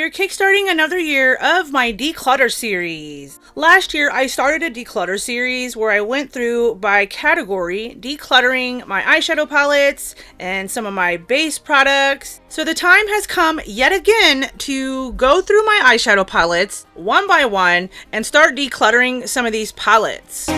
here, kickstarting another year of my Declutter Series. Last year, I started a Declutter Series where I went through by category, decluttering my eyeshadow palettes and some of my base products. So the time has come yet again to go through my eyeshadow palettes one by one and start decluttering some of these palettes.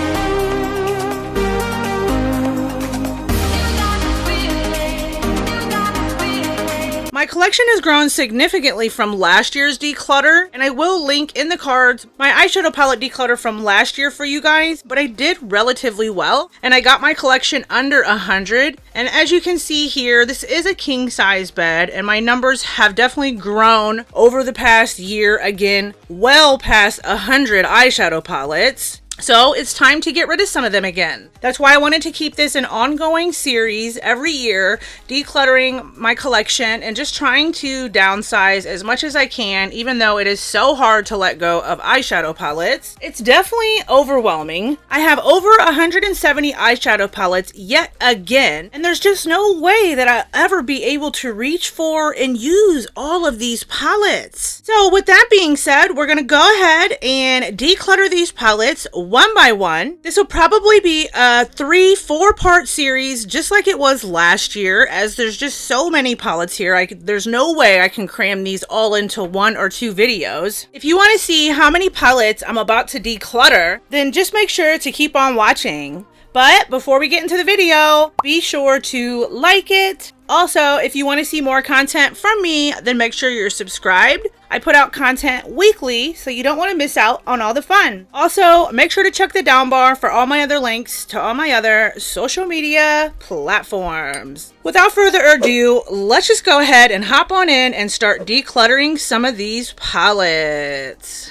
My collection has grown significantly from last year's declutter, and I will link in the cards my eyeshadow palette declutter from last year for you guys, but I did relatively well, and I got my collection under 100, and as you can see here, this is a king size bed, and my numbers have definitely grown over the past year, again, well past 100 eyeshadow palettes. So it's time to get rid of some of them again. That's why I wanted to keep this an ongoing series every year, decluttering my collection and just trying to downsize as much as I can, even though it is so hard to let go of eyeshadow palettes. It's definitely overwhelming. I have over 170 eyeshadow palettes yet again, and there's just no way that I'll ever be able to reach for and use all of these palettes. So with that being said, we're gonna go ahead and declutter these palettes one by one. This will probably be a 3-4 part series just like it was last year, as there's just so many palettes here. There's no way I can cram these all into 1 or 2 videos. If you want to see how many palettes I'm about to declutter, then just make sure to keep on watching. But before we get into the video, be sure to like it. Also, if you want to see more content from me, then make sure you're subscribed. I put out content weekly, so you don't want to miss out on all the fun. Also, make sure to check the down bar for all my other links to all my other social media platforms. Without further ado, let's just go ahead and hop on in and start decluttering some of these palettes.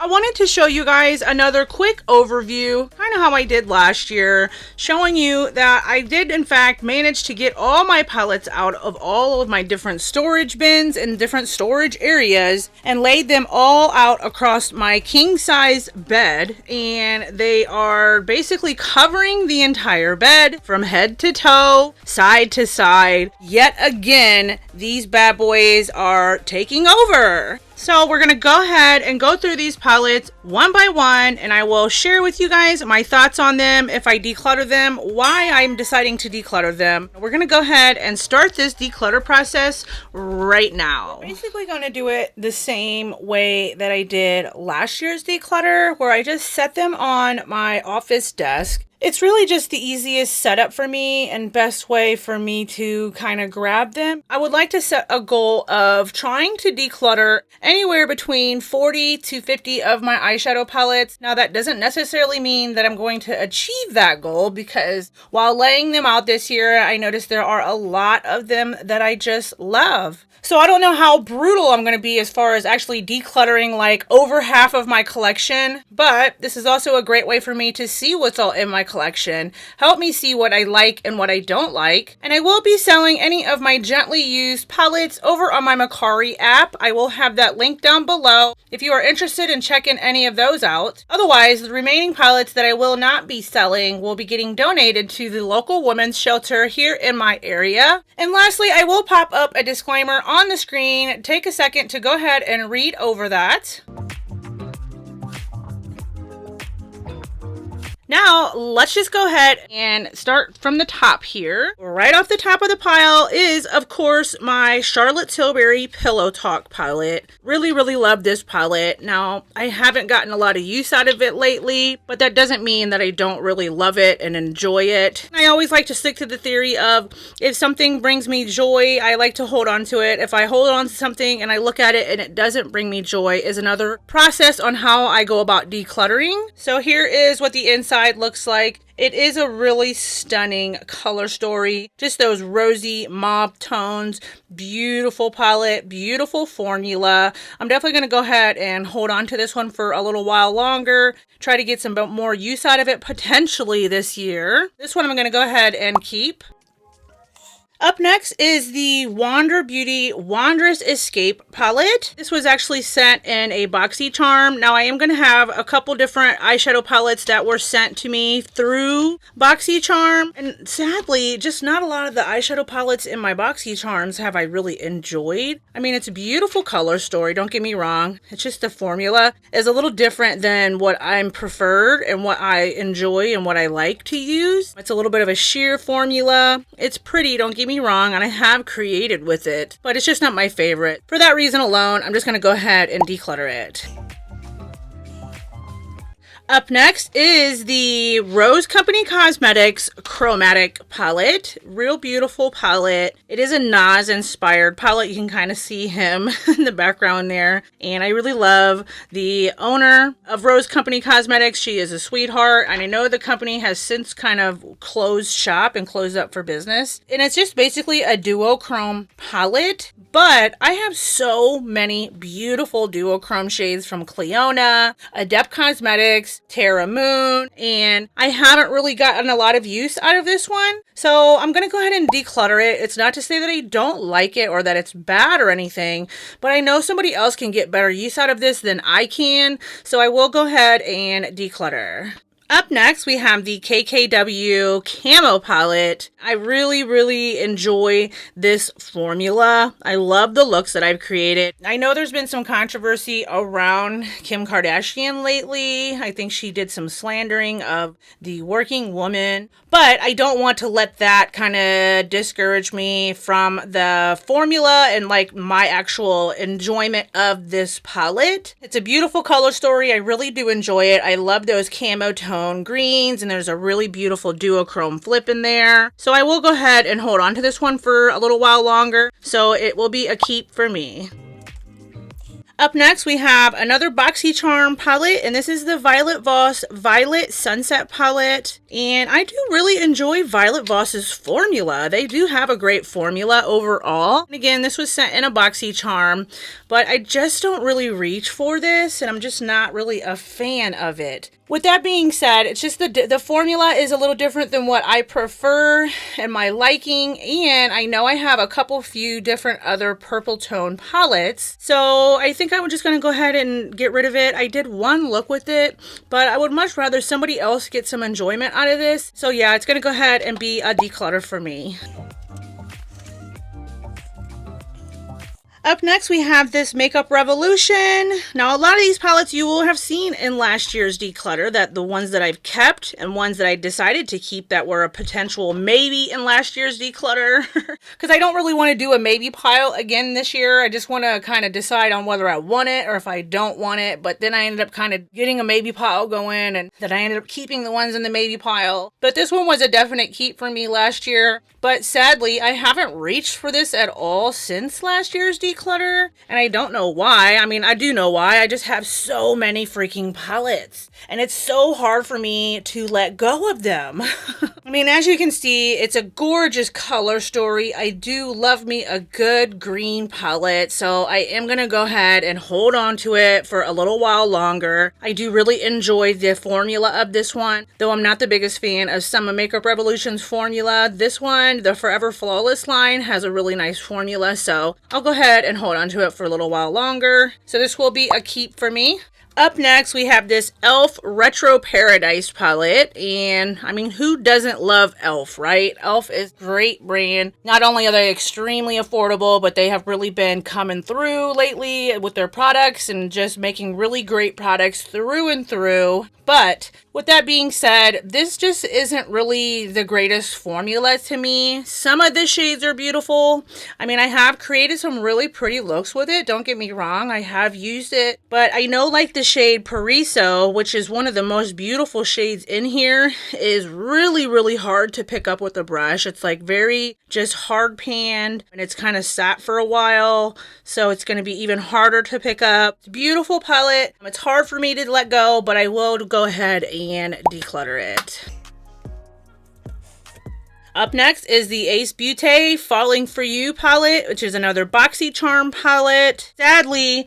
I wanted to show you guys another quick overview, kind of how I did last year, showing you that I did in fact manage to get all my palettes out of all of my different storage bins and different storage areas and laid them all out across my king size bed, and they are basically covering the entire bed from head to toe, side to side. Yet again, these bad boys are taking over. So we're going to go ahead and go through these palettes one by one, and I will share with you guys my thoughts on them, if I declutter them, why I'm deciding to declutter them. We're going to go ahead and start this declutter process right now. I'm basically going to do it the same way that I did last year's declutter, where I just set them on my office desk. It's really just the easiest setup for me and best way for me to kind of grab them. I would like to set a goal of trying to declutter anywhere between 40 to 50 of my eyeshadow palettes. Now that doesn't necessarily mean that I'm going to achieve that goal, because while laying them out this year, I noticed there are a lot of them that I just love. So I don't know how brutal I'm going to be as far as actually decluttering like over half of my collection, but this is also a great way for me to see what's all in my collection, help me see what I like and what I don't like. And I will be selling any of my gently used palettes over on my Macari app. I will have that link down below if you are interested in checking any of those out. Otherwise, the remaining palettes that I will not be selling will be getting donated to the local women's shelter here in my area. And lastly, I will pop up a disclaimer on the screen. Take a second to go ahead and read over that. Now, let's just go ahead and start from the top here. Right off the top of the pile is, of course, my Charlotte Tilbury Pillow Talk palette. Really, really love this palette. Now, I haven't gotten a lot of use out of it lately, but that doesn't mean that I don't really love it and enjoy it. I always like to stick to the theory of, if something brings me joy, I like to hold on to it. If I hold on to something and I look at it and it doesn't bring me joy, is another process on how I go about decluttering. So here is what the inside looks like. It is a really stunning color story. Just those rosy mauve tones. Beautiful palette, beautiful formula. I'm definitely going to go ahead and hold on to this one for a little while longer. Try to get some more use out of it potentially this year. This one I'm going to go ahead and keep. Up next is the Wander Beauty Wanderous Escape palette. This was actually sent in a BoxyCharm. Now I am going to have a couple different eyeshadow palettes that were sent to me through BoxyCharm. And sadly, just not a lot of the eyeshadow palettes in my BoxyCharms have I really enjoyed. I mean, it's a beautiful color story, don't get me wrong. It's just the formula is a little different than what I'm preferred and what I enjoy and what I like to use. It's a little bit of a sheer formula. It's pretty, don't get me wrong, and I have created with it, but it's just not my favorite. For that reason alone, I'm just going to go ahead and declutter it. Up next is the Rose Company Cosmetics Chromatic Palette. Real beautiful palette. It is a Nas inspired palette. You can kind of see him in the background there. And I really love the owner of Rose Company Cosmetics. She is a sweetheart. And I know the company has since kind of closed shop and closed up for business. And it's just basically a duochrome palette. But I have so many beautiful duochrome shades from Cleona, Adept Cosmetics, Terra Moon, and I haven't really gotten a lot of use out of this one. So I'm going to go ahead and declutter it. It's not to say that I don't like it or that it's bad or anything, but I know somebody else can get better use out of this than I can. So I will go ahead and declutter. Up next, we have the KKW Camo Palette. I really enjoy this formula. I love the looks that I've created. I know there's been some controversy around Kim Kardashian lately. I think she did some slandering of the working woman, but I don't want to let that kind of discourage me from the formula and like my actual enjoyment of this palette. It's a beautiful color story. I really do enjoy it. I love those camo tones. Greens, and there's a really beautiful duochrome flip in there. So I will go ahead and hold on to this one for a little while longer. So it will be a keep for me. Up next, we have another BoxyCharm palette, and this is the Violet Voss Violet Sunset palette. And I do really enjoy Violet Voss's formula. They do have a great formula overall. And again, this was sent in a BoxyCharm, but I just don't really reach for this, and I'm just not really a fan of it. With that being said, it's just the formula is a little different than what I prefer and my liking, and I know I have a few different other purple tone palettes, so I think I'm just going to go ahead and get rid of it. I did one look with it, but I would much rather somebody else get some enjoyment out of this, so yeah, it's going to go ahead and be a declutter for me. Up next, we have this Makeup Revolution. Now, a lot of these palettes you will have seen in last year's declutter, that the ones that I've kept and ones that I decided to keep that were a potential maybe in last year's declutter. Because I don't really want to do a maybe pile again this year. I just want to kind of decide on whether I want it or if I don't want it. But then I ended up kind of getting a maybe pile going, and then I ended up keeping the ones in the maybe pile. But this one was a definite keep for me last year. But sadly, I haven't reached for this at all since last year's declutter, and I don't know why. I mean, I do know why. I just have so many freaking palettes, and it's so hard for me to let go of them. I mean, as you can see, it's a gorgeous color story. I do love me a good green palette, so I am going to go ahead and hold on to it for a little while longer. I do really enjoy the formula of this one, though I'm not the biggest fan of some of Makeup Revolution's formula. This one, the Forever Flawless line, has a really nice formula, so I'll go ahead and hold on to it for a little while longer. So this will be a keep for me. Up next, we have this e.l.f. Retro Paradise palette, and I mean, who doesn't love e.l.f., right? e.l.f. is a great brand. Not only are they extremely affordable, but they have really been coming through lately with their products and just making really great products through and through. But with that being said, this just isn't really the greatest formula to me. Some of the shades are beautiful. I mean, I have created some really pretty looks with it. Don't get me wrong. I have used it. But I know like the shade Paraiso, which is one of the most beautiful shades in here, is really hard to pick up with a brush. It's like very just hard panned, and it's kind of sat for a while. So it's going to be even harder to pick up. It's a beautiful palette. It's hard for me to let go, but I will go ahead and declutter it. Up next is the Ace Beauté Falling For You palette, which is another BoxyCharm palette. Sadly,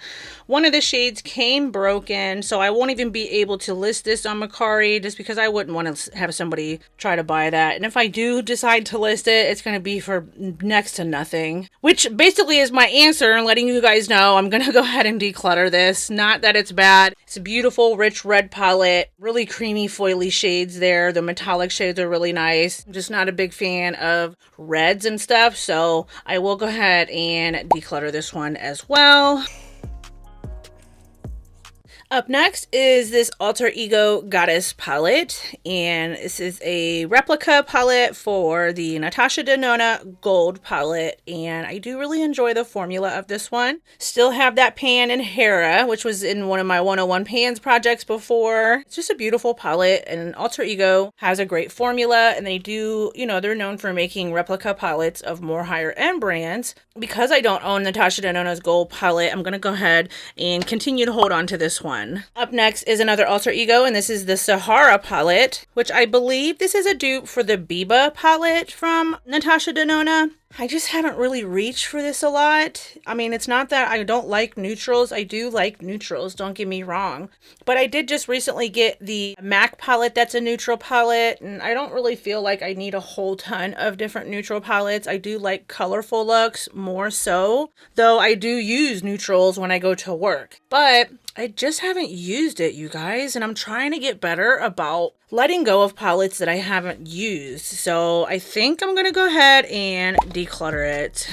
One of the shades came broken, so I won't even be able to list this on Mercari just because I wouldn't want to have somebody try to buy that. And if I do decide to list it, it's going to be for next to nothing, which basically is my answer and letting you guys know I'm going to go ahead and declutter this. Not that it's bad. It's a beautiful, rich red palette, really creamy, foily shades there. The metallic shades are really nice. I'm just not a big fan of reds and stuff, so I will go ahead and declutter this one as well. Up next is this Alter Ego Goddess palette, and this is a replica palette for the Natasha Denona Gold palette, and I do really enjoy the formula of this one. Still have that pan in Hera, which was in one of my 101 pans projects before. It's just a beautiful palette, and Alter Ego has a great formula, and they do, you know, they're known for making replica palettes of more higher end brands. Because I don't own Natasha Denona's Gold palette, I'm going to go ahead and continue to hold on to this one. Up next is another Alter Ego, and this is the Sahara palette, which I believe this is a dupe for the Biba palette from Natasha Denona. I just haven't really reached for this a lot. I mean, it's not that I don't like neutrals. I do like neutrals, don't get me wrong. But I did just recently get the MAC palette that's a neutral palette, and I don't really feel like I need a whole ton of different neutral palettes. I do like colorful looks more so, though I do use neutrals when I go to work. But I just haven't used it, you guys, and I'm trying to get better about letting go of palettes that I haven't used. So I think I'm gonna go ahead and declutter it.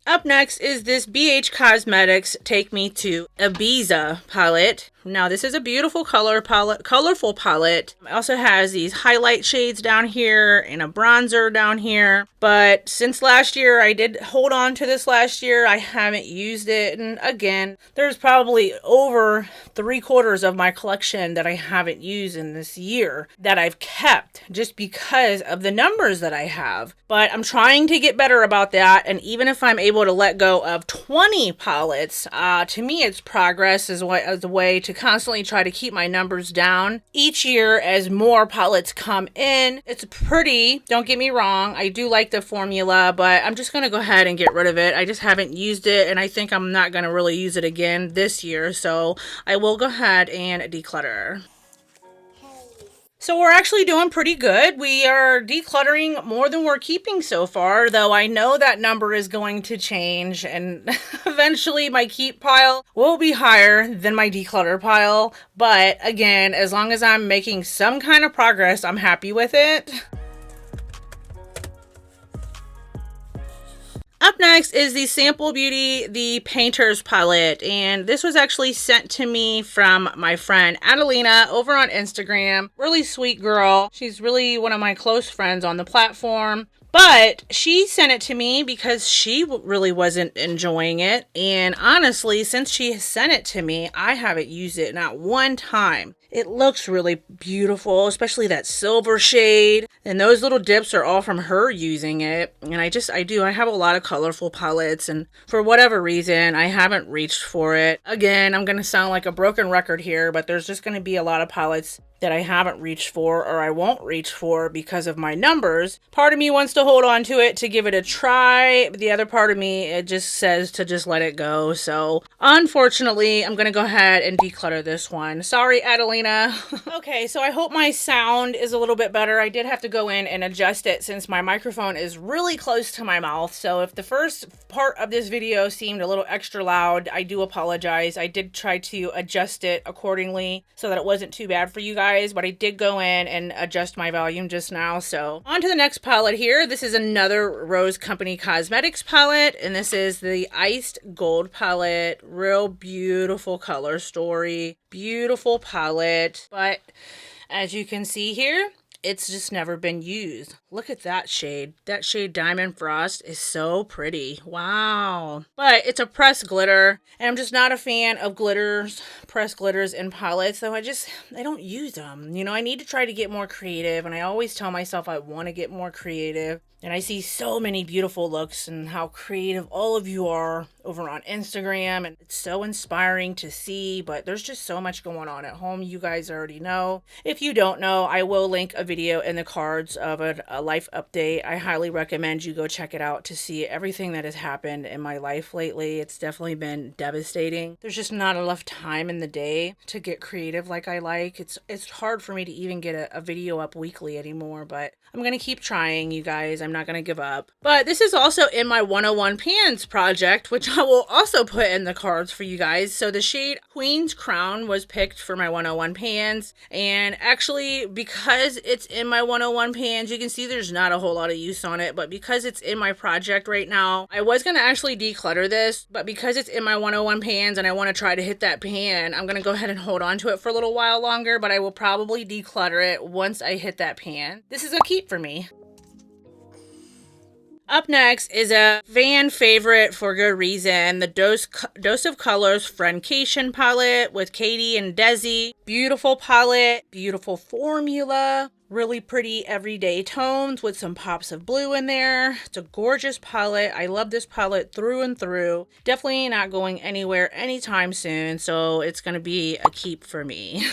Up next is this BH Cosmetics Take Me to Ibiza palette. Now this is a beautiful colorful palette. It also has these highlight shades down here and a bronzer down here. But since last year, I did hold on to this last year. I haven't used it. And again, there's probably over 3/4 of my collection that I haven't used in this year that I've kept just because of the numbers that I have. But I'm trying to get better about that. And even if I'm able to let go of 20 palettes, to me, it's progress as a way to constantly try to keep my numbers down each year as more palettes come in. It's pretty, don't get me wrong, I do like the formula, but I'm just gonna go ahead and get rid of it. I just haven't used it, and I think I'm not gonna really use it again this year, so I will go ahead and declutter. So we're actually doing pretty good. We are decluttering more than we're keeping so far, though I know that number is going to change, and eventually my keep pile will be higher than my declutter pile. But again, as long as I'm making some kind of progress, I'm happy with it. Up next is the Sample Beauty, the Painter's palette, and this was actually sent to me from my friend Adelina over on Instagram. Really sweet girl. She's really one of my close friends on the platform. But she sent it to me because she really wasn't enjoying it. And honestly, since she sent it to me, I haven't used it not one time. It looks really beautiful, especially that silver shade. And those little dips are all from her using it. And I have a lot of colorful palettes. And for whatever reason, I haven't reached for it. Again, I'm going to sound like a broken record here, but there's just going to be a lot of palettes that I haven't reached for or I won't reach for because of my numbers. Part of me wants to hold on to it to give it a try. But the other part of me, it just says to just let it go. So unfortunately, I'm going to go ahead and declutter this one. Sorry, Adelina. Okay, so I hope my sound is a little bit better. I did have to go in and adjust it since my microphone is really close to my mouth. So if the first part of this video seemed a little extra loud, I do apologize. I did try to adjust it accordingly so that it wasn't too bad for you guys. But I did go in and adjust my volume just now. So on to the next palette here. This is another Rose Company Cosmetics palette, and this is the Iced Gold palette. Real beautiful color story, beautiful palette, but as you can see here, it's just never been used. Look at that shade. That shade Diamond Frost is so pretty. Wow. But it's a pressed glitter, and I'm just not a fan of glitters, pressed glitters in palettes, so I don't use them. You know, I need to try to get more creative, and I always tell myself I want to get more creative. And I see so many beautiful looks and how creative all of you are over on Instagram, and it's so inspiring to see, but there's just so much going on at home. You guys already know. If you don't know, I will link a video in the cards of a life update. I highly recommend you go check it out to see everything that has happened in my life lately. It's definitely been devastating. There's just not enough time in the day to get creative like I like. It's hard for me to even get a video up weekly anymore, but I'm going to keep trying, you guys. I'm not going to give up. But this is also in my 101 pans project, which I will also put in the cards for you guys. So the shade Queen's Crown was picked for my 101 pans. And actually, because it's in my 101 pans, you can see there's not a whole lot of use on it. But because it's in my project right now, I was going to actually declutter this. But because it's in my 101 pans and I want to try to hit that pan, I'm going to go ahead and hold on to it for a little while longer. But I will probably declutter it once I hit that pan. This is a keep for me. Up next is a fan favorite for good reason, the Dose of Colors Friendcation palette with Katie and Desi. Beautiful palette, beautiful formula, really pretty everyday tones with some pops of blue in there. It's a gorgeous palette. I love this palette through and through. Definitely not going anywhere anytime soon, so it's going to be a keep for me.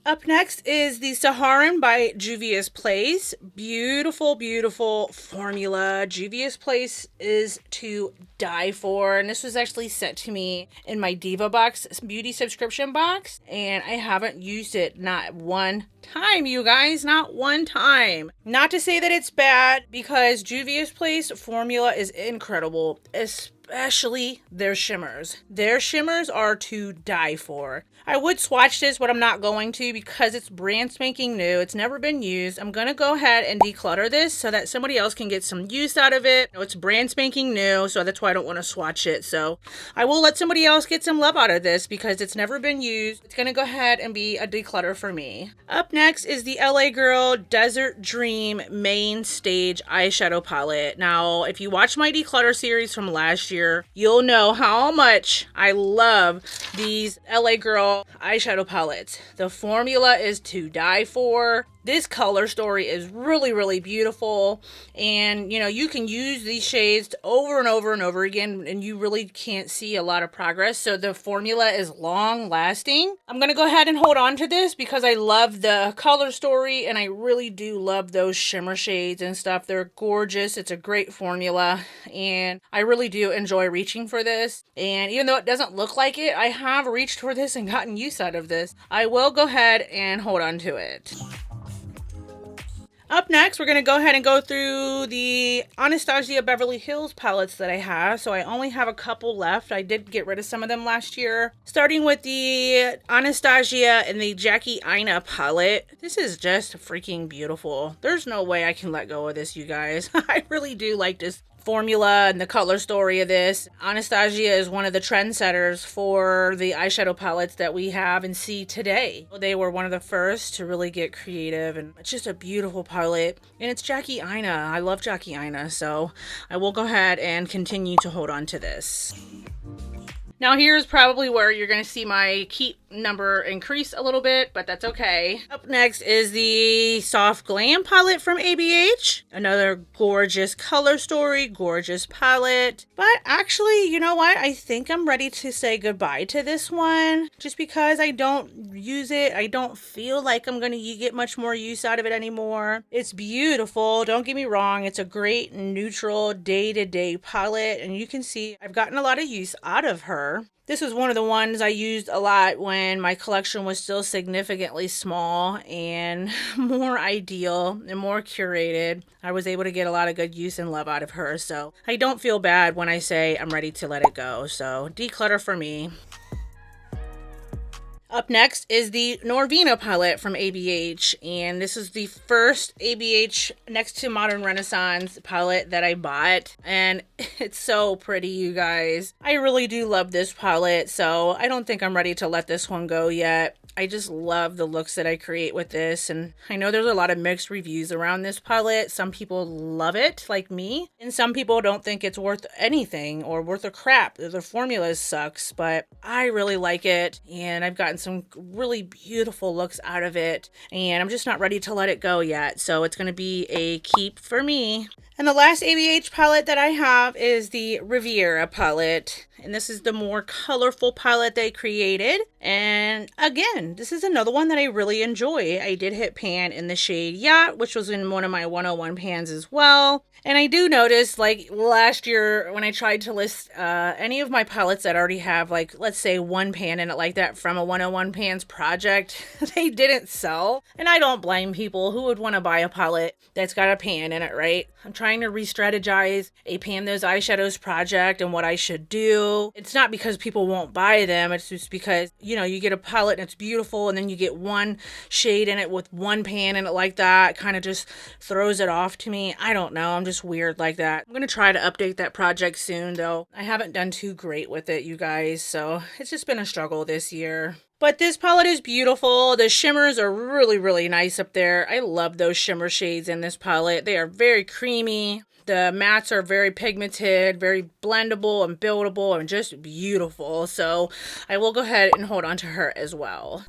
Up next is the Saharan by Juvia's Place. Beautiful, beautiful formula. Juvia's Place is to die for. And this was actually sent to me in my Diva Box beauty subscription box. And I haven't used it not one time, you guys. Not one time. Not to say that it's bad, because Juvia's Place formula is incredible, especially their shimmers. Their shimmers are to die for. I would swatch this, but I'm not going to because it's brand spanking new. It's never been used. I'm going to go ahead and declutter this so that somebody else can get some use out of it. It's brand spanking new, so that's why I don't want to swatch it. So I will let somebody else get some love out of this because it's never been used. It's going to go ahead and be a declutter for me. Up next is the LA Girl Desert Dream Main Stage Eyeshadow Palette. Now, if you watch my Declutter series from last year, you'll know how much I love these LA Girl eyeshadow palettes. The formula is to die for. This color story is really, really beautiful. And, you can use these shades over and over and over again, and you really can't see a lot of progress. So the formula is long lasting. I'm going to go ahead and hold on to this because I love the color story, and I really do love those shimmer shades and stuff. They're gorgeous. It's a great formula, and I really do enjoy reaching for this. And even though it doesn't look like it, I have reached for this and gotten use out of this. I will go ahead and hold on to it. Up next, we're going to go ahead and go through the Anastasia Beverly Hills palettes that I have. So I only have a couple left. I did get rid of some of them last year. Starting with the Anastasia and the Jackie Aina palette. This is just freaking beautiful. There's no way I can let go of this, you guys. I really do like this formula and the color story of this. Anastasia is one of the trendsetters for the eyeshadow palettes that we have and see today. They were one of the first to really get creative, and it's just a beautiful palette. And it's Jackie Aina. I love Jackie Aina, so I will go ahead and continue to hold on to this. Now here's probably where you're going to see my keep number increase a little bit, but that's okay. Up next is the Soft Glam palette from ABH. Another gorgeous color story, gorgeous palette. But actually, you know what? I think I'm ready to say goodbye to this one just because I don't use it. I don't feel like I'm going to get much more use out of it anymore. It's beautiful. Don't get me wrong. It's a great neutral day-to-day palette, and you can see I've gotten a lot of use out of her. This was one of the ones I used a lot when my collection was still significantly small and more ideal and more curated. I was able to get a lot of good use and love out of her, so I don't feel bad when I say I'm ready to let it go. So declutter for me. Up next is the Norvina palette from ABH, and this is the first ABH Next to Modern Renaissance palette that I bought, and it's so pretty, you guys. I really do love this palette, so I don't think I'm ready to let this one go yet. I just love the looks that I create with this, and I know there's a lot of mixed reviews around this palette. Some people love it, like me, and some people don't think it's worth anything or worth a crap. The formula sucks, but I really like it, and I've gotten some really beautiful looks out of it, and I'm just not ready to let it go yet. So it's going to be a keep for me. And the last ABH palette that I have is the Riviera palette. And this is the more colorful palette they created. And again, this is another one that I really enjoy. I did hit pan in the shade Yacht, which was in one of my 101 pans as well. And I do notice, like last year when I tried to list any of my palettes that already have, like, let's say one pan in it like that from a 101 pans project, they didn't sell. And I don't blame people. Who would want to buy a palette that's got a pan in it, right? I'm trying to re-strategize a Pan Those Eyeshadows project and what I should do. It's not because people won't buy them. It's just because, you know, you get a palette and it's beautiful and then you get one shade in it with one pan in it like that. Kind of just throws it off to me. I don't know. I'm just weird like that. I'm going to try to update that project soon, though. I haven't done too great with it, you guys. So it's just been a struggle this year. But this palette is beautiful. The shimmers are really, really nice up there. I love those shimmer shades in this palette. They are very creamy. The mattes are very pigmented, very blendable and buildable and just beautiful. So I will go ahead and hold on to her as well.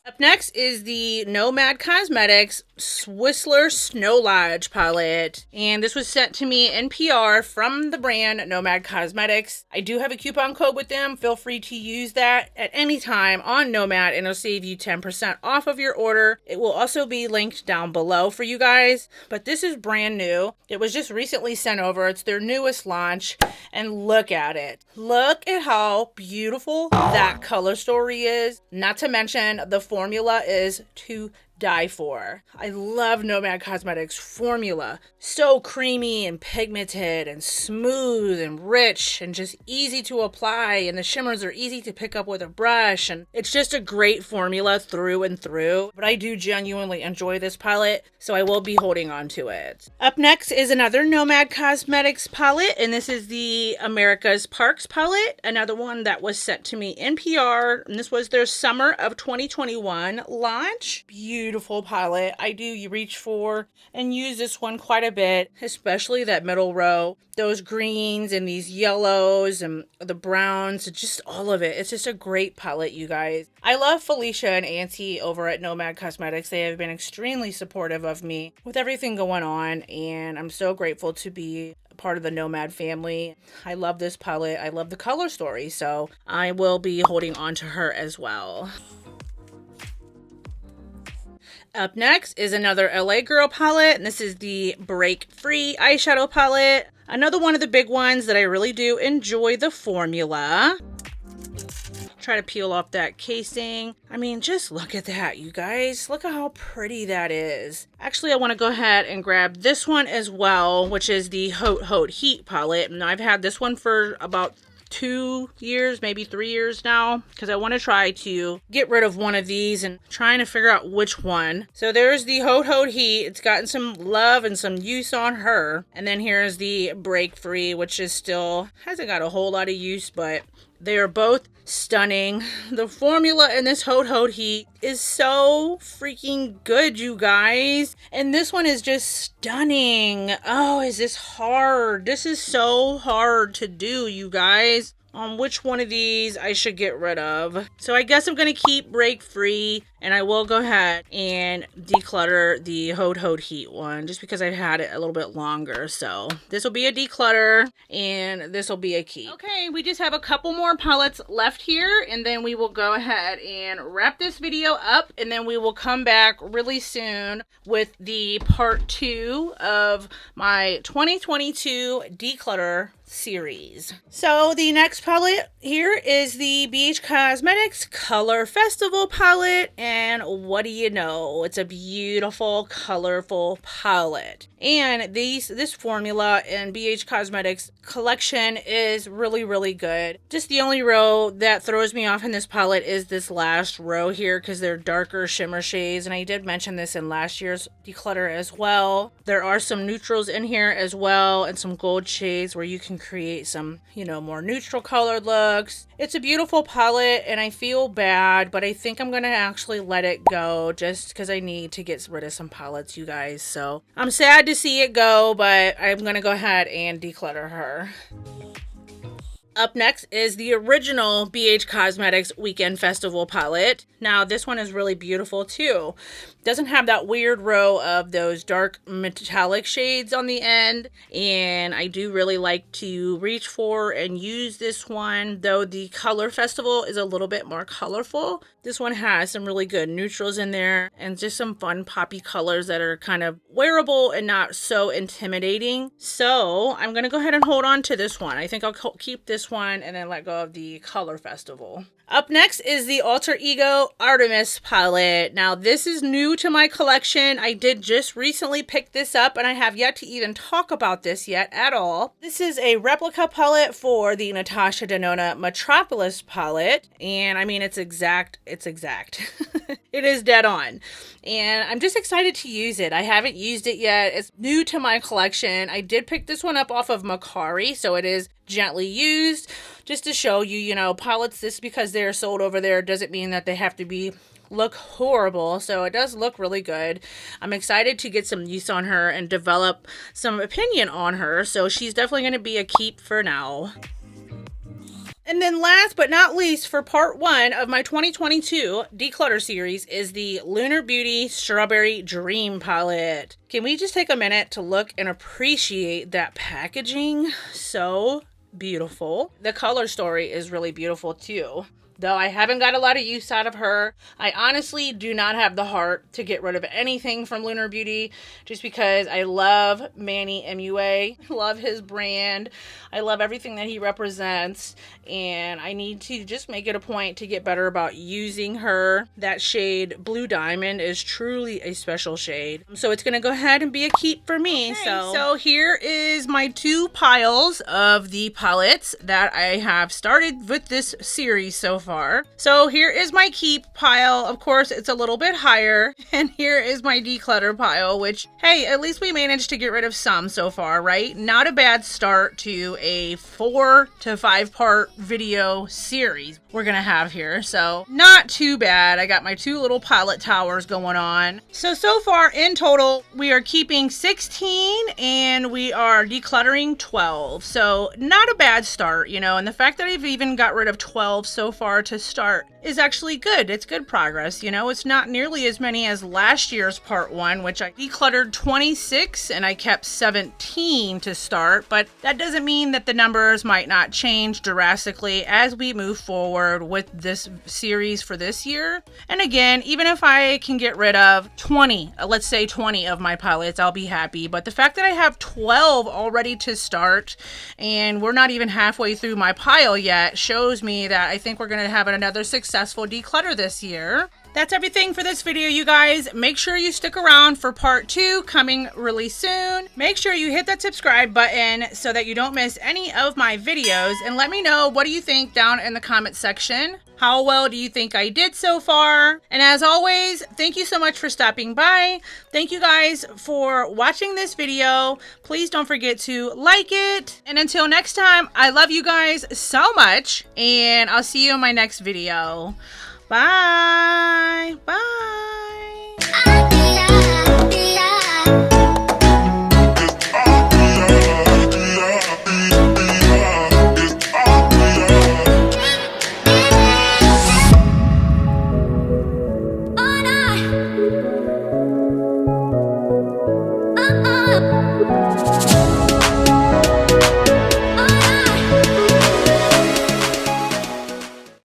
Up next is the Nomad Cosmetics Whistler Snow Lodge palette, and this was sent to me in PR from the brand Nomad Cosmetics. I do have a coupon code with them. Feel free to use that at any time on Nomad and it'll save you 10% off of your order. It will also be linked down below for you guys, but this is brand new. It was just recently sent over. It's their newest launch, and look at it. Look at how beautiful that color story is. Not to mention the formula is to die for. I love Nomad Cosmetics formula. So creamy and pigmented and smooth and rich and just easy to apply, and the shimmers are easy to pick up with a brush, and it's just a great formula through and through. But I do genuinely enjoy this palette, so I will be holding on to it. Up next is another Nomad Cosmetics palette, and this is the America's Parks palette, another one that was sent to me in PR, and this was their summer of 2021 launch. Beautiful palette. I do reach for and use this one quite a bit, especially that middle row. Those greens and these yellows and the browns, just all of it. It's just a great palette, you guys. I love Felicia and Auntie over at Nomad Cosmetics. They have been extremely supportive of me with everything going on, and I'm so grateful to be part of the Nomad family. I love this palette. I love the color story, so I will be holding on to her as well. Up next is another LA Girl palette, and this is the Break Free eyeshadow palette. Another one of the big ones that I really do enjoy the formula. Try to peel off that casing. I mean, just look at that, you guys. Look at how pretty that is. Actually, I want to go ahead and grab this one as well, which is the Haute Heat palette. And I've had this one for about 2 years, maybe 3 years now, because I want to try to get rid of one of these and trying to figure out which one. So there's the Haute Heat. It's gotten some love and some use on her. And then here's the Break Free, which is still hasn't got a whole lot of use, but they are both stunning. The formula in this Haute Heat is so freaking good, you guys. And this one is just stunning. Oh, is this hard? This is so hard to do, you guys. On which one of these I should get rid of. So I guess I'm going to keep Break Free, and I will go ahead and declutter the Haute Heat one just because I've had it a little bit longer. So this will be a declutter and this will be a keep. Okay, we just have a couple more palettes left here, and then we will go ahead and wrap this video up, and then we will come back really soon with the part 2 of my 2022 Declutter Series. So the next palette here is the BH Cosmetics Color Festival palette, and what do you know? It's a beautiful, colorful palette. And this formula in BH Cosmetics collection is really, really good. Just the only row that throws me off in this palette is this last row here because they're darker shimmer shades, and I did mention this in last year's declutter as well. There are some neutrals in here as well and some gold shades where you can create some, more neutral colored looks. It's a beautiful palette, and I feel bad, but I think I'm gonna actually let it go just because I need to get rid of some palettes, you guys. So I'm sad to see it go, but I'm gonna go ahead and declutter her. Up next is the original BH Cosmetics Weekend Festival palette. Now this one is really beautiful too. Doesn't have that weird row of those dark metallic shades on the end, and I do really like to reach for and use this one, though the Color Festival is a little bit more colorful. This one has some really good neutrals in there and just some fun poppy colors that are kind of wearable and not so intimidating. So I'm going to go ahead and hold on to this one. I think I'll keep this one and then let go of the Color Festival. Up next is the Alter Ego Artemis palette. Now this is new to my collection. I did just recently pick this up and I have yet to even talk about this yet at all. This is a replica palette for the Natasha Denona Metropolis palette. And I mean, it's exact. It is dead on. And I'm just excited to use it. I haven't used it yet. It's new to my collection. I did pick this one up off of Macari, so it is gently used. Just to show you, you know, palettes, this because they're sold over there doesn't mean that they have to look horrible. So it does look really good. I'm excited to get some use on her and develop some opinion on her. So she's definitely going to be a keep for now. And then last but not least, for part 1 of my 2022 Declutter series is the Lunar Beauty Strawberry Dream palette. Can we just take a minute to look and appreciate that packaging? So beautiful. The color story is really beautiful too. Though I haven't got a lot of use out of her, I honestly do not have the heart to get rid of anything from Lunar Beauty just because I love Manny MUA. I love his brand. I love everything that he represents, and I need to just make it a point to get better about using her. That shade Blue Diamond is truly a special shade. So it's going to go ahead and be a keep for me. Okay, so here is my 2 piles of the palettes that I have started with this series so far. So here is my keep pile. Of course, it's a little bit higher. And here is my declutter pile, which, hey, at least we managed to get rid of some so far, right? Not a bad start to a 4 to 5 part video series we're gonna have here. So not too bad. I got my 2 little palette towers going on. So far in total, we are keeping 16 and we are decluttering 12. So not a bad start, you know, and the fact that I've even got rid of 12 so far to start is actually good. It's good progress, you know. It's not nearly as many as last year's part 1, which I decluttered 26 and I kept 17 to start, but that doesn't mean that the numbers might not change drastically as we move forward with this series for this year. And again, even if I can get rid of 20, let's say 20 of my palettes, I'll be happy. But the fact that I have 12 already to start and we're not even halfway through my pile yet shows me that I think we're going to have another successful declutter this year. That's everything for this video, you guys. Make sure you stick around for part 2 coming really soon. Make sure you hit that subscribe button so that you don't miss any of my videos, and let me know what do you think down in the comment section. How well do you think I did so far? And as always, thank you so much for stopping by. Thank you guys for watching this video. Please don't forget to like it. And until next time, I love you guys so much, and I'll see you in my next video. Bye. Bye.